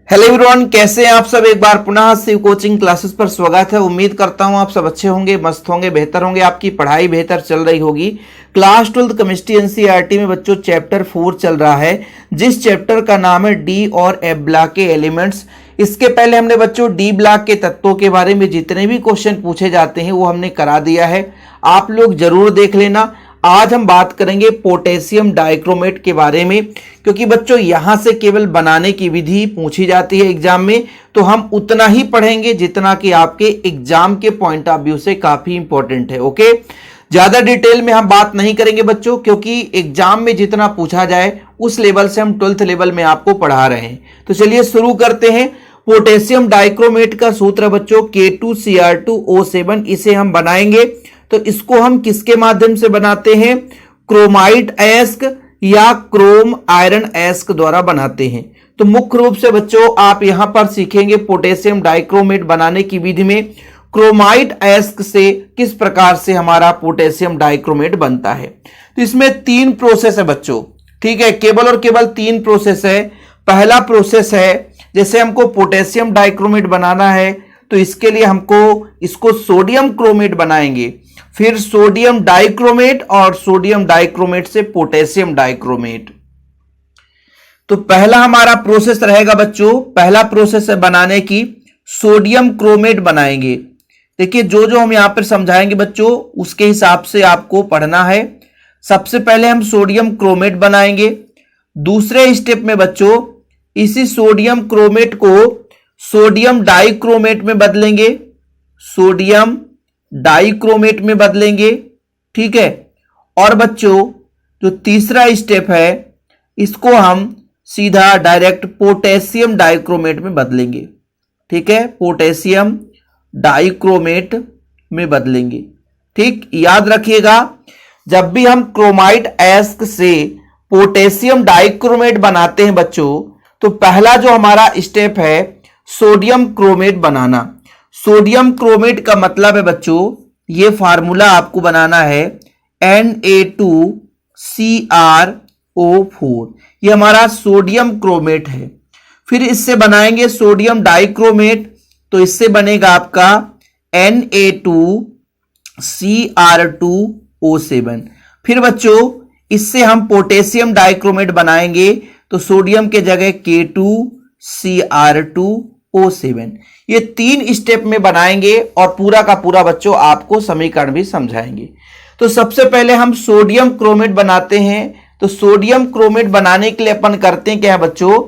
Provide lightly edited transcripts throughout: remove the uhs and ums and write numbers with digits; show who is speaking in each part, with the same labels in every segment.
Speaker 1: Hello everyone, कैसे हैं आप सब। एक बार पुनः शिव कोचिंग क्लासेस पर स्वागत है। उम्मीद करता हूं आप सब अच्छे होंगे, मस्त होंगे, बेहतर होंगे, आपकी पढ़ाई बेहतर चल रही होगी। क्लास 12 केमिस्ट्री एनसीईआरटी में बच्चों चैप्टर 4 चल रहा है, जिस चैप्टर का नाम है डी और एफ ब्लॉक के एलिमेंट्स। इसके पहले हमने बच्चों डी ब्लॉक के तत्वों के बारे में जितने भी क्वेश्चन पूछे जाते हैं वो हमने करा दिया है, आप लोग जरूर देख लेना। आज हम बात करेंगे पोटेशियम डाइक्रोमेट के बारे में, क्योंकि बच्चों यहां से केवल बनाने की विधि पूछी जाती है एग्जाम में, तो हम उतना ही पढ़ेंगे जितना कि आपके एग्जाम के पॉइंट ऑफ व्यू से काफी इंपॉर्टेंट है। ओके, ज्यादा डिटेल में हम बात नहीं करेंगे बच्चों, क्योंकि एग्जाम में जितना पूछा जाए उस लेवल से हम 12th लेवल में आपको पढ़ा रहे हैं। तो चलिए शुरू करते हैं। पोटेशियम डाइक्रोमेट का सूत्र बच्चों K2Cr2O7, इसे हम बनाएंगे। तो इसको हम किसके माध्यम से बनाते हैं? क्रोमाइट अयस्क या क्रोम आयरन अयस्क द्वारा बनाते हैं। तो मुख्य रूप से बच्चों आप यहां पर सीखेंगे पोटेशियम डाइक्रोमेट बनाने की विधि में क्रोमाइट अयस्क से किस प्रकार से हमारा पोटेशियम डाइक्रोमेट बनता है। तो इसमें 3 प्रोसेस है बच्चों, ठीक है, केवल और केवल 3 प्रोसेस है। पहला प्रोसेस है, जैसे हमको पोटेशियम डाइक्रोमेट बनाना है तो इसके लिए हमको इसको सोडियम क्रोमेट बनाएंगे, फिर सोडियम डाइक्रोमेट और सोडियम डाइक्रोमेट से पोटेशियम डाइक्रोमेट। तो पहला हमारा प्रोसेस रहेगा बच्चों, पहला प्रोसेस है बनाने की सोडियम क्रोमेट बनाएंगे। देखिए जो जो हम यहां पर समझाएंगे बच्चों उसके हिसाब से आपको पढ़ना है। सबसे पहले हम सोडियम क्रोमेट बनाएंगे। दूसरे स्टेप में बच्चों इसी सोडियम क्रोमेट को सोडियम डाइक्रोमेट में बदलेंगे, सोडियम डाइक्रोमेट में बदलेंगे, ठीक है। और बच्चों जो तीसरा स्टेप है इसको हम सीधा डायरेक्ट पोटेशियम डाइक्रोमेट में बदलेंगे, ठीक है, पोटेशियम डाइक्रोमेट में बदलेंगे। ठीक, याद रखिएगा जब भी हम क्रोमाइट अयस्क से पोटेशियम डाइक्रोमेट बनाते हैं बच्चों, तो पहला जो हमारा स्टेप है सोडियम क्रोमेट बनाना। सोडियम क्रोमेट का मतलब है बच्चों ये फार्मूला आपको बनाना है Na2CrO4, ये हमारा सोडियम क्रोमेट है। फिर इससे बनाएंगे सोडियम डाइक्रोमेट, तो इससे बनेगा आपका Na2Cr2O7। फिर बच्चों इससे हम पोटेशियम डाइक्रोमेट बनाएंगे, तो सोडियम के जगह K2Cr2O7। ये 3 स्टेप में बनाएंगे और पूरा का पूरा बच्चों आपको समीकरण भी समझाएंगे। तो सबसे पहले हम सोडियम क्रोमेट बनाते हैं। तो सोडियम क्रोमेट बनाने के लिए अपन करते हैं क्या बच्चों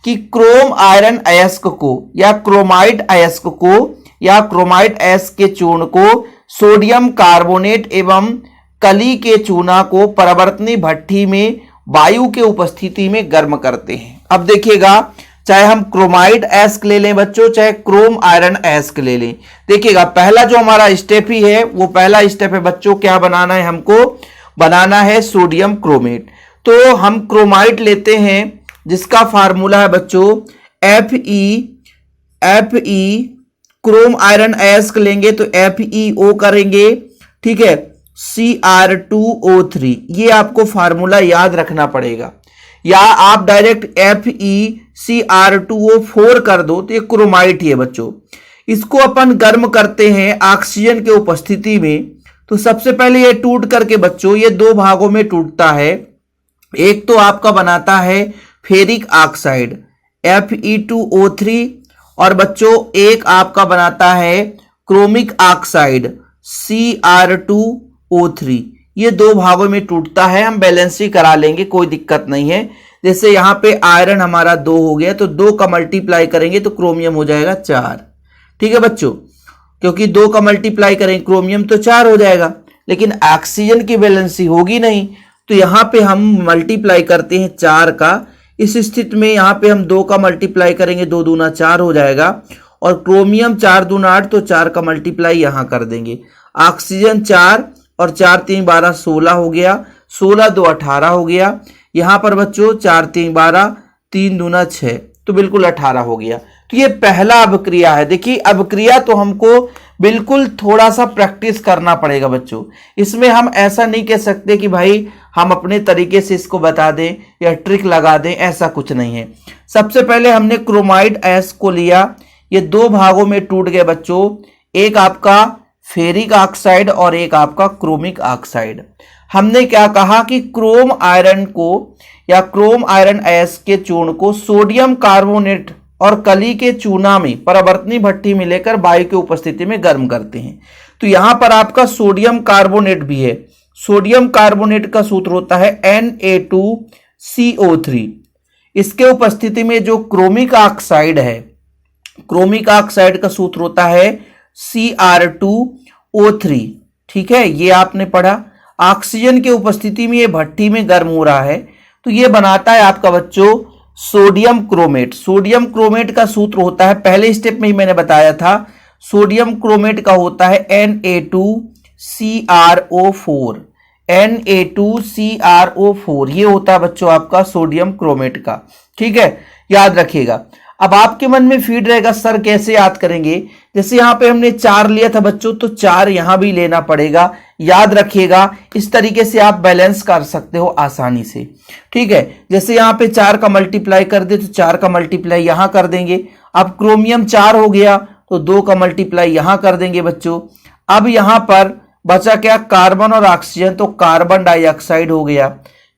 Speaker 1: कि क्रोम आयरन अयस्क को या क्रोमाइट अयस्क को या क्रोमाइट अयस्क के चूर्ण को सोडियम कार्बोनेट एवं कली के चूना को परावर्तनी भट्ठी में वायु के उपस्थिति में गर्म करते हैं। अब देखिएगा चाहे हम क्रोमाइट अयस्क ले लें बच्चों, चाहे क्रोम आयरन अयस्क ले लें, देखिएगा पहला जो हमारा स्टेप ही है वो पहला स्टेप है बच्चों, क्या बनाना है हमको? बनाना है सोडियम क्रोमेट। तो हम क्रोमाइट लेते हैं जिसका फार्मूला है बच्चों Fe क्रोम आयरन अयस्क लेंगे तो FeO करेंगे, ठीक है, Cr2O3, ये आपको फार्मूला याद रखना पड़ेगा। या आप डायरेक्ट FeCr2O4 कर दो तो ये क्रोमाइट ही है बच्चों। इसको अपन गर्म करते हैं ऑक्सीजन के उपस्थिति में। तो सबसे पहले ये टूट करके बच्चों ये 2 भागों में टूटता है। एक तो आपका बनाता है फेरिक ऑक्साइड Fe2O3, और बच्चों एक आपका बनाता है क्रोमिक ऑक्साइड Cr2O3। ये 2 भागों में टूटता है। हम बैलेंस ही करा लेंगे, कोई दिक्कत नहीं है। जैसे यहां पे आयरन हमारा 2 हो गया तो 2 का मल्टीप्लाई करेंगे तो क्रोमियम हो जाएगा 4, ठीक है बच्चों, क्योंकि 2 का मल्टीप्लाई करेंगे क्रोमियम तो 4 हो जाएगा, लेकिन ऑक्सीजन की बैलेंसी होगी नहीं। तो यहां पे हम मल्टीप्लाई करते हैं 4 का। इस स्थिति में यहां पे हम 2 का मल्टीप्लाई करेंगे, 2 दूना 4 हो जाएगा, और क्रोमियम 4 दूना 8, तो 4 का मल्टीप्लाई यहां कर देंगे। ऑक्सीजन 4 और 4 3 12 16 हो गया, 16 2 18 हो गया। यहां पर बच्चों 4 3 12, 3 दूना 6, तो बिल्कुल 18 हो गया। तो ये पहला अभिक्रिया है। देखिए अभिक्रिया तो हमको बिल्कुल थोड़ा सा प्रैक्टिस करना पड़ेगा बच्चों। इसमें हम ऐसा नहीं कह सकते कि भाई हम अपने तरीके से इसको बता दें या ट्रिक लगा दें, ऐसा कुछ नहीं है। सबसे पहले हमने क्रोमाइड एस को लिया, ये दो भागों में टूट गए बच्चों, एक आपका फेरिक ऑक्साइड और एक आपका क्रोमिक ऑक्साइड। हमने क्या कहा कि क्रोम आयरन को या क्रोम आयरन एस के चूर्ण को सोडियम कार्बोनेट और कली के चूना में परावर्तनी भट्ठी में लेकर वायु की उपस्थिति में गर्म करते हैं। तो यहां पर आपका सोडियम कार्बोनेट भी है। सोडियम कार्बोनेट का सूत्र होता है Na2CO3। इसके उपस्थिति में जो क्रोमिक ऑक्साइड है, क्रोमिक ऑक्साइड का सूत्र होता है Cr2O3। ठीक है, ये आपने पढ़ा। ऑक्सीजन की उपस्थिति में ये भट्ठी में गर्म हो रहा है तो ये बनाता है आपका बच्चों सोडियम क्रोमेट। सोडियम क्रोमेट का सूत्र होता है, पहले स्टेप में ही मैंने बताया था, सोडियम क्रोमेट का होता है Na2CrO4। Na2CrO4 ये होता है बच्चों आपका सोडियम क्रोमेट का। ठीक है, याद रखिएगा। अब आपके मन में फीड रहेगा सर कैसे याद करेंगे, जैसे यहां पे हमने 4 लिया था बच्चों तो 4 यहां भी लेना पड़ेगा। याद रखिएगा, इस तरीके से आप बैलेंस कर सकते हो आसानी से। ठीक है, जैसे यहां पे 4 का मल्टीप्लाई कर दे तो 4 का मल्टीप्लाई यहां कर देंगे। अब क्रोमियम 4 हो गया तो 2 का मल्टीप्लाई यहां कर देंगे बच्चों। अब यहां पर बचा क्या, कार्बन और ऑक्सीजन, तो कार्बन डाइऑक्साइड हो गया।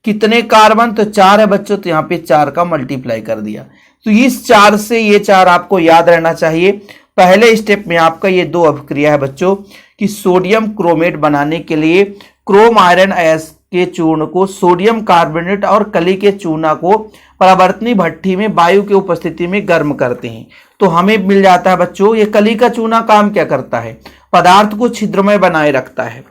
Speaker 1: कितने कार्बन, तो 4 है बच्चों, तो यहां पे 4 का मल्टीप्लाई कर दिया। तो इस 4 से ये 4 आपको याद रहना चाहिए। पहले स्टेप में आपका ये 2 अभिक्रिया है बच्चों कि सोडियम क्रोमेट बनाने के लिए क्रोम आयरन एस के चूर्ण को सोडियम कार्बोनेट और कली के चूना को परावर्तनी भट्ठी में वायु की उपस्थिति में गर्म करते हैं तो हमें मिल जाता है बच्चों। ये कली का चूना काम क्या करता है, पदार्थ को छिद्रमय बनाए रखता है।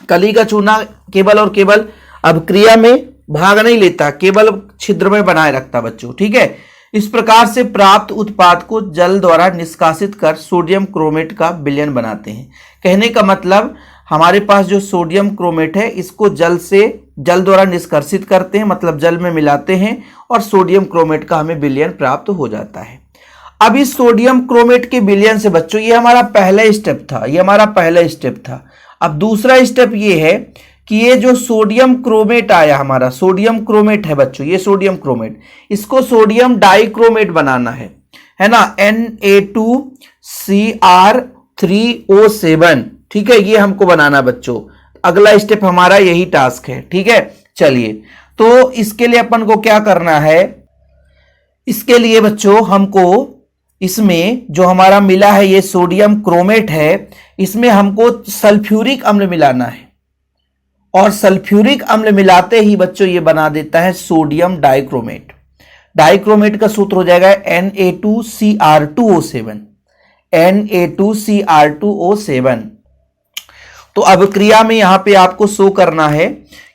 Speaker 1: कली का चूना केवल और केवल अभिक्रिया में भाग नहीं लेता, केवल छिद्रमय बनाए रखता बच्चों। ठीक है, इस प्रकार से प्राप्त उत्पाद को जल द्वारा निष्कासित कर सोडियम क्रोमेट का विलयन बनाते हैं। कहने का मतलब हमारे पास जो सोडियम क्रोमेट है इसको जल द्वारा निष्कासित करते हैं, मतलब जल में मिलाते हैं और सोडियम क्रोमेट का हमें विलयन प्राप्त हो जाता है। अब इस सोडियम क्रोमेट के विलयन से बच्चों ये हमारा पहला स्टेप था। अब दूसरा स्टेप ये है कि ये जो सोडियम क्रोमेट आया, हमारा सोडियम क्रोमेट है बच्चों, ये सोडियम क्रोमेट, इसको सोडियम डाइक्रोमेट बनाना है ना, Na2CR3O7। ठीक है, ये हमको बनाना बच्चों। अगला स्टेप हमारा यही टास्क है। ठीक है, चलिए, तो इसके लिए अपन को क्या करना है, इसके लिए बच्चों हमको इसमें जो हमारा मिला है ये सोडियम क्रोमेट है, इसमें हमको सल्फ्यूरिक अम्ल मिलाना है और सल्फ्यूरिक अम्ल मिलाते ही बच्चों ये बना देता है सोडियम डाइक्रोमेट। डाइक्रोमेट का सूत्र हो जाएगा Na2CR2O7। Na2CR2O7। तो अब क्रिया में यहां पे आपको शो करना है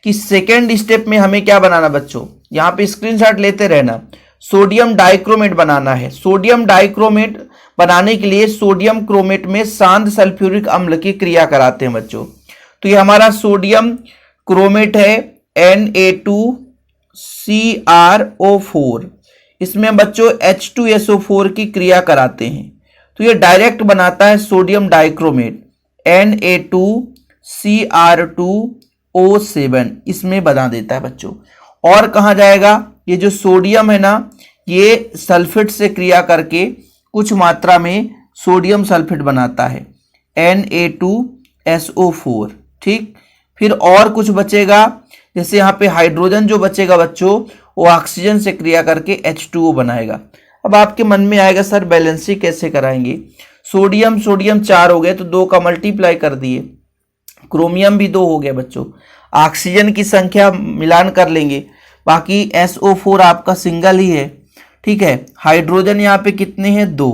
Speaker 1: कि सेकेंड स्टेप में हमें क्या बनाना बच्चों, यहां पे स्क्रीनशॉट लेते रहना। सोडियम डाइक्रोमेट बनाना है। सोडियम डाइक्रोमेट बनाने के लिए सोडियम क्रोमेट में शांत सल्फ्यूरिक अम्ल की क्रिया कराते हैं बच्चों। तो ये हमारा सोडियम क्रोमेट है Na2CrO4, इसमें बच्चों H2SO4 की क्रिया कराते हैं तो ये डायरेक्ट बनाता है सोडियम डाइक्रोमेट Na2CR2O7, इसमें बना देता है बच्चों। और कहाँ जाएगा, ये जो सोडियम है ना, ये सल्फेट से क्रिया करके कुछ मात्रा में सोडियम सल्फेट बनाता है Na2SO4। ठीक, फिर और कुछ बचेगा, जैसे यहाँ पे हाइड्रोजन जो बचेगा बच्चों वो ऑक्सीजन से क्रिया करके H2O बनाएगा। अब आपके मन में आएगा सर बैलेंसिंग कैसे कराएंगे, सोडियम 4 हो गए तो 2 का मल्टीप्लाई कर दिए, क्रोमियम भी 2 हो गया बच्चों, ऑक्सीजन की संख्या मिलान कर लेंगे, बाकी SO4 आपका सिंगल ही है। ठीक है, हाइड्रोजन यहाँ पे कितने हैं 2,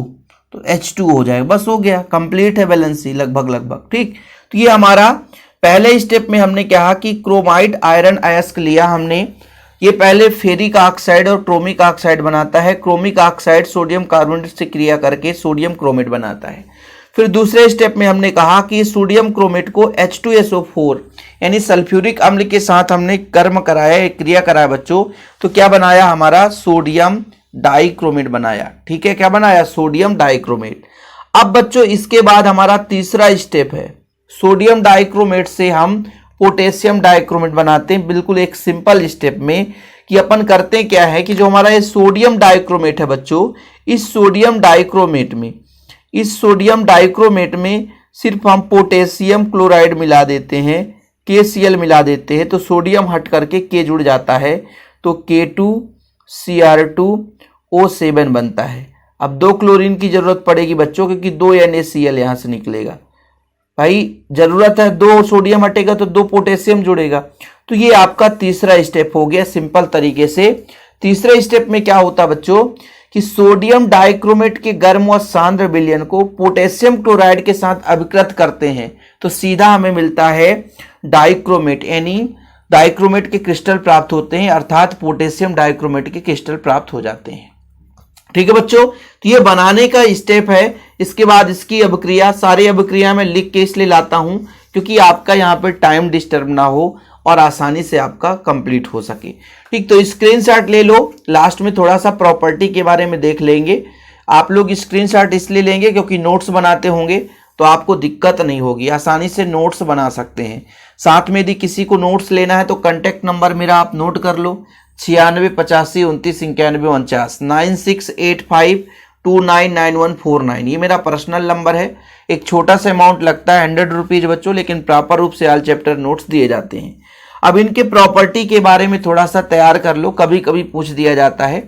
Speaker 1: तो H2 हो जाएगा, बस हो गया, कंप्लीट है बैलेंसी लगभग। ठीक, तो ये हमारा पहले स्टेप में हमने कहा कि क्रोमाइड आयरन अयस्क लिया हमने, ये पहले फेरिक ऑक्साइड और क्रोमिक ऑक्साइड बनाता है। क्रोमिक ऑक्साइड सोडियम कार्बोनेट से क्रिया करके सोडियम क्रोमेट बनाता है। फिर दूसरे स्टेप में हमने कहा कि सोडियम क्रोमेट को H2SO4 यानी सल्फ्यूरिक अम्ल के साथ हमने कर्म कराया, क्रिया कराया बच्चों, तो क्या बनाया, हमारा सोडियम डाइक्रोमेट बनाया। ठीक है, क्या बनाया, सोडियम डाइक्रोमेट। अब बच्चों इसके बाद हमारा तीसरा स्टेप है, सोडियम डाइक्रोमेट से हम पोटेशियम डाइक्रोमेट बनाते हैं बिल्कुल एक सिंपल स्टेप में। कि अपन करते क्या है कि जो हमारा ये सोडियम डाइक्रोमेट है बच्चों, इस सोडियम डाइक्रोमेट में सिर्फ हम पोटेशियम क्लोराइड मिला देते हैं, KCl मिला देते हैं, तो सोडियम हट करके K जुड़ जाता है, तो K2Cr2O7 बनता है। अब 2 क्लोरीन की जरूरत पड़ेगी बच्चों, क्योंकि 2 NaCl यहां से निकलेगा। भाई जरूरत है 2 सोडियम हटेगा तो 2 पोटेशियम जुड़ेगा। तो ये आपका तीसरा स्टेप हो गया सिंपल तरीके से। तीसरे स्टेप में क्या होता है बच्चों कि सोडियम डाइक्रोमेट के गर्म व सांद्र विलयन को पोटेशियम क्लोराइड के साथ अभिकृत करते हैं, तो सीधा हमें मिलता है डाइक्रोमेट, यानी डाइक्रोमेट के क्रिस्टल प्राप्त होते हैं, अर्थात पोटेशियम डाइक्रोमेट के क्रिस्टल प्राप्त हो जाते हैं। ठीक है बच्चों, तो ये बनाने का स्टेप है। इसके बाद इसकी अभिक्रिया, सारी अभिक्रिया में लिख के इसलिए लाता हूं क्योंकि आपका यहाँ पे टाइम डिस्टर्ब ना हो और आसानी से आपका कंप्लीट हो सके। ठीक, तो स्क्रीनशॉट ले लो। लास्ट में थोड़ा सा प्रॉपर्टी के बारे में देख लेंगे। आप लोग स्क्रीनशॉट इसलिए लेंगे क्योंकि नोट्स बनाते होंगे तो आपको दिक्कत नहीं होगी, आसानी से नोट्स बना सकते हैं। साथ में यदि किसी को नोट्स लेना है तो कॉन्टैक्ट नंबर मेरा आप नोट कर लो, 9685299149, 9685299149। ये मेरा पर्सनल नंबर है। एक छोटा सा अमाउंट लगता है 100 रुपीज बच्चों, लेकिन प्रॉपर रूप से ऑल चैप्टर नोट्स दिए जाते हैं। अब इनके प्रॉपर्टी के बारे में थोड़ा सा तैयार कर लो। कभी कभी पूछ दिया जाता है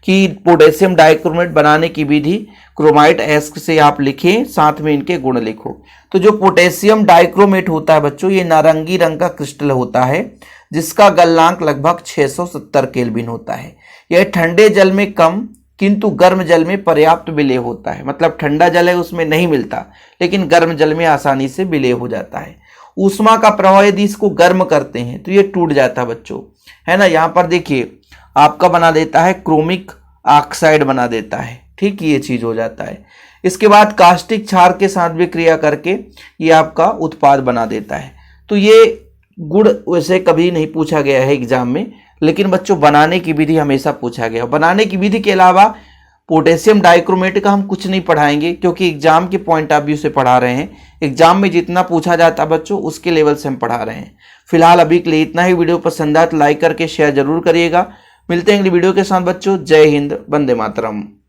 Speaker 1: कि पोटेशियम डाइक्रोमेट बनाने की विधि क्रोमाइट एस्क से आप लिखें, साथ में इनके गुण लिखो। तो जो पोटेशियम डाइक्रोमेट होता है बच्चों, ये नारंगी रंग का क्रिस्टल होता है जिसका गलनांक लगभग 670 केल्विन होता है। यह ठंडे जल में कम किंतु गर्म जल में पर्याप्त विलेय होता है। मतलब ठंडा जल है उसमें नहीं मिलता, लेकिन गर्म जल में आसानी से विलेय हो जाता है। ऊष्मा का प्रवाह यदि इसको गर्म करते हैं तो ये टूट जाता है बच्चों, है ना। यहाँ पर देखिए आपका बना देता है क्रोमिक ऑक्साइड बना देता है। ठीक, ये चीज हो जाता है। इसके बाद कास्टिक क्षार के साथ भी क्रिया करके ये आपका उत्पाद बना देता है। तो ये गुण वैसे कभी नहीं पूछा गया है एग्जाम में, लेकिन बच्चों बनाने की विधि हमेशा पूछा गया। बनाने की विधि के अलावा पोटेशियम डाइक्रोमेट का हम कुछ नहीं पढ़ाएंगे, क्योंकि एग्जाम के पॉइंट ऑफ व्यू से पढ़ा रहे हैं। एग्जाम में जितना पूछा जाता है बच्चों उसके लेवल से हम पढ़ा रहे हैं। फिलहाल अभी के लिए इतना ही। वीडियो पसंद आए तो लाइक करके शेयर जरूर करिएगा। मिलते हैं अगली वीडियो के साथ बच्चों। जय हिंद, वंदे मातरम।